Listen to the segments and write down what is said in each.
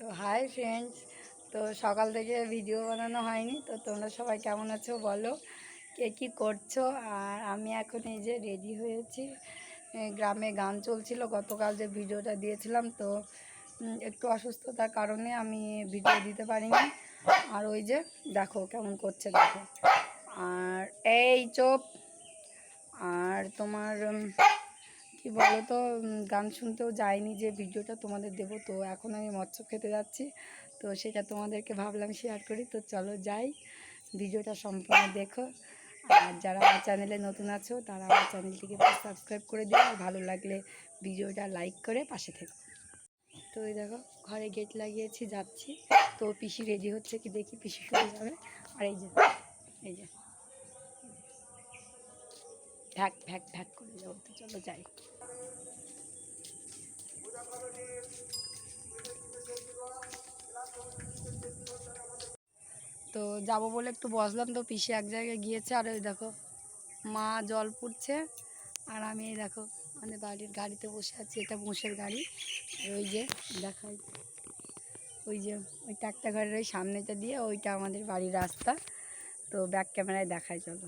তো hi friends, তো সকাল থেকে ভিডিও বানানো হয়নি। তো তোমরা সবাই কেমন আছো বলো, কে কী করছো। আর আমি এখন এই যে রেডি হয়েছি। গ্রামে গান চলছিল, গতকাল যে ভিডিওটা দিয়েছিলাম, তো একটু অসুস্থতার কারণে আমি ভিডিও দিতে পারিনি। আর ওই যে দেখো কেমন করছে, দেখো। আর এই চোপ। আর তোমার কি বলো তো, গান শুনতেও যাইনি যে ভিডিওটা তোমাদের দেবো। তো এখন আমি মৎস্য খেতে যাচ্ছি, তো সেটা তোমাদেরকে ভাবলাম শেয়ার করি। তো চলো যাই, ভিডিওটা সম্পূর্ণ দেখো। আর যারা আমার চ্যানেলে নতুন আছো তারা আমার চ্যানেলটিকে সাবস্ক্রাইব করে দিও, আর ভালো লাগলে ভিডিওটা লাইক করে পাশে থেকো। তো এই দেখো ঘরে গেট লাগিয়েছি, যাচ্ছি। তো পিসি রেডি হচ্ছে কি দেখি, পিসি শুরু যাবে। আর এই যে ভ্যাক ভ্যাক ভ্যাক করে যাবো। তো চলো যাই। তো যাবো বলে একটু বসলাম, তো পিসি এক জায়গায় গিয়েছে। আর ওই দেখো মা জল পুড়ছে, আর আমি এই দেখো মানে বাড়ির গাড়িতে বসে আছি। এটা মোষের গাড়ি। আর ওই যে দেখাই, ওই যে ওই ট্রাক্টর ঘরের ওই সামনেটা দিয়ে ওইটা আমাদের বাড়ির রাস্তা। তো ব্যাক ক্যামেরায় দেখাই চলো।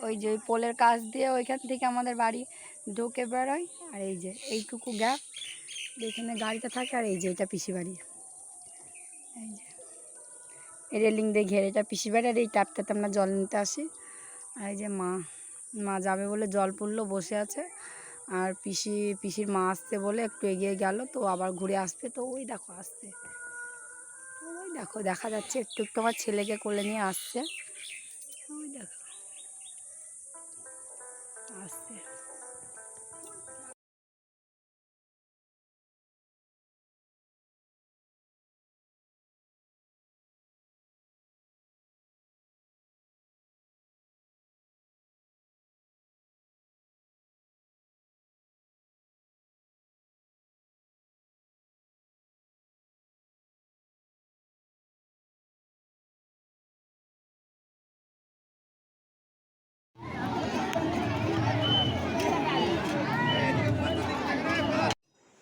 ওই যে ওই পোলের কাছ দিয়ে ওইখান থেকে আমাদের বাড়ি ঢুকে বেরোয়। আর এই যে এইটুকু গ্যাপ যেখানে গাড়িটা থাকে, আর এই যে এটা পিসি বাড়ি। এই যে রেলিং দিয়ে ঘেরে এটা পিসি বাড়ি। আর এই ট্যাপটাতে আমরা জল নিতে আসি। আর এই যে মা যাবে বলে জল পড়লো, বসে আছে। আর পিসির মা আসতে বলে একটু এগিয়ে গেল, তো আবার ঘুরে আসতে। তো ওই দেখো আসছে, ওই দেখো দেখা যাচ্ছে একটু একটু আমার ছেলেকে কোলে নিয়ে আসছে। ওই দেখো আসছে।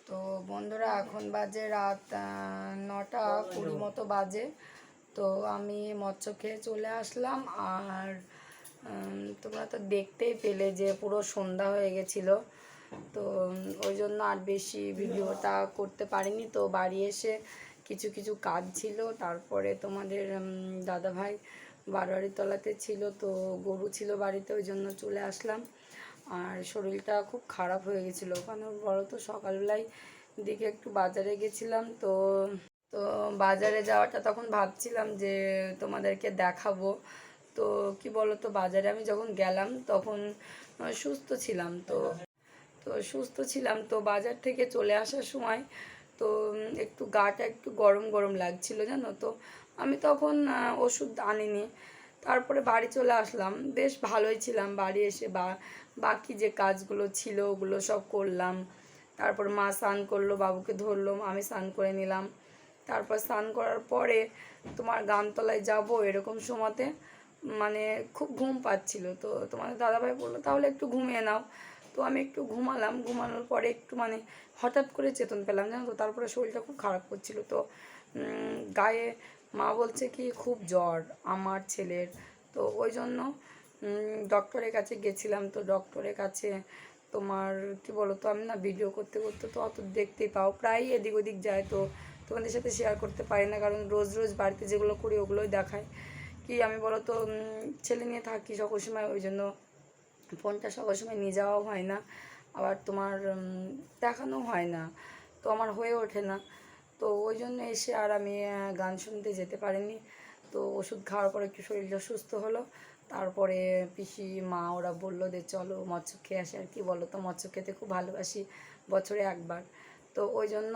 তো বন্ধুরা এখন বাজে রাত 9:20 মতো বাজে। তো আমি মৎস্য খেয়ে চলে আসলাম। আর তোমরা তো দেখতেই পেলে যে পুরো সন্ধ্যা হয়ে গেছিলো। তো ওই জন্য আর বেশি ভিডিওটা করতে পারিনি। তো বাড়ি এসে কিছু কিছু কাজ ছিল, তারপরে তোমাদের দাদাভাই বারোয়ারি তলাতে ছিল, তো গরু ছিল বাড়িতে, ওই জন্য চলে আসলাম। আর শরীরটা খুব খারাপ হয়ে গেছিলো, কারণ বলো তো সকালবেলায় দিকে একটু বাজারে গেছিলাম। তো তো বাজারে যাওয়াটা তখন ভাবছিলাম যে তোমাদেরকে দেখাবো। তো কি বলো তো, বাজারে আমি যখন গেলাম তখন সুস্থ ছিলাম। তো সুস্থ ছিলাম, তো বাজার থেকে চলে আসার সময় তো একটু গাটা একটু গরম গরম লাগছিল জানো। তো আমি তখন ওষুধ আনিনি, তারপরে বাড়ি চলে আসলাম। বেশ ভালোই ছিলাম। বাড়ি এসে বাকি যে কাজগুলো ছিল ওগুলো সব করলাম। তারপর মা স্নান করলো, বাবুকে ধরলো, আমি স্নান করে নিলাম। তারপর স্নান করার পরে তোমার গামতলায় যাব, এরকম সময়তে মানে খুব ঘুম পাচ্ছিল। তো তোমাদের দাদাভাই বললো তাহলে একটু ঘুমিয়ে নাও। তো আমি একটু ঘুমালাম, ঘুমানোর পরে একটু মানে হঠাৎ করে চেতন পেলাম জানো তো। তারপরে শরীরটা খুব খারাপ করছিল। তো গায়ে মা বলছে কি খুব জ্বর আমার ছেলের। তো ওই জন্য ডক্টরের কাছে গেছিলাম। তো ডক্টরের কাছে তোমার কি বলো তো, আমি না ভিডিও করতে করতে তো অত দেখতেই পাও, প্রায় এদিক ওদিক যায়। তো তোমাদের সাথে শেয়ার করতে পারি না, কারণ রোজ রোজ বাড়িতে যেগুলো করি ওগুলোই দেখায়। কি আমি বলো তো, ছেলে নিয়ে থাকি সকল সময়, ওই জন্য ফোনটা সকল সময় নিয়ে যাওয়াও হয় না, আবার তোমার দেখানো হয় না। তো আমার হয়ে ওঠে না। তো ওই জন্য এসে আর আমি গান শুনতে যেতে পারিনি। তো ওষুধ খাওয়ার পর একটু শরীরটা সুস্থ হলো। তারপরে পিসি মা ওরা বললো যে চলো মৎস্য খেয়ে আসি। আর কি বলো তো, মৎস্য খেতে খুব ভালোবাসি, বছরে একবার। তো ওই জন্য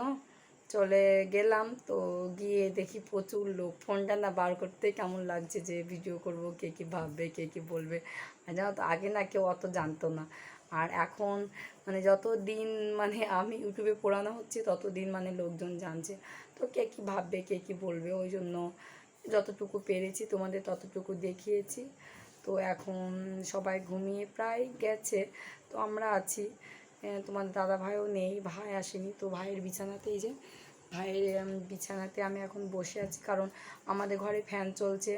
চলে গেলাম। তো গিয়ে দেখি প্রচুর লোক, ফোনটা না বার করতে কেমন লাগছে যে ভিডিও করব, কে কী ভাববে, কে কী বলবে। আর জানো তো আগে না কেউ অত জানতো না। আর এখন মানে যত দিন মানে আমি ইউটিউবে পোড়ানো হচ্ছে তত দিন মানে লোকজন জানছে। তো কে কী ভাববে, কে কী বলবে, ওই জন্য যতটুকু পেরেছি তোমাদের ততটুকু দেখিয়েছি। তো এখন সবাই ঘুমিয়ে প্রায় গেছে, তো আমরা আছি। তোমার দাদা ভাইও নেই, ভাই আসেনি। তো ভাইয়ের বিছানাতেই যে ভাইয়ের বিছানাতে আমি এখন বসে আছি, কারণ আমাদের ঘরে ফ্যান চলছে,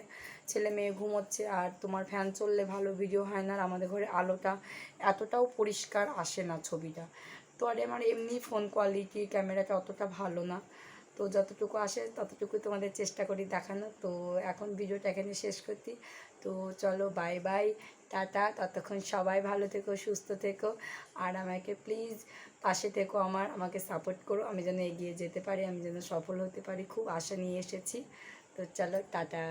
ছেলে মেয়ে ঘুমোচ্ছে, আর তোমার ফ্যান চললে ভালো ভিডিও হয় না, আর আমাদের ঘরে আলোটা এতটাও পরিষ্কার আসে না ছবিটা। তো আর আমার এমনি ফোন কোয়ালিটি ক্যামেরাটা অতটা ভালো না, তো যতটুকু আসে ততটুকু তোমাদের চেষ্টা করি দেখানো। তো এখন ভিডিওটা এখানে শেষ করছি। তো চলো, বাই বাই, টাটা। ততক্ষণ সবাই ভালো থেকো, সুস্থ থেকো, আর আমাকে প্লিজ পাশে থেকো, আমাকে সাপোর্ট করো, আমি যেন এগিয়ে যেতে পারি, আমি যেন সফল হতে পারি, খুব আশা নিয়ে এসেছি। তো চলো, টাটা।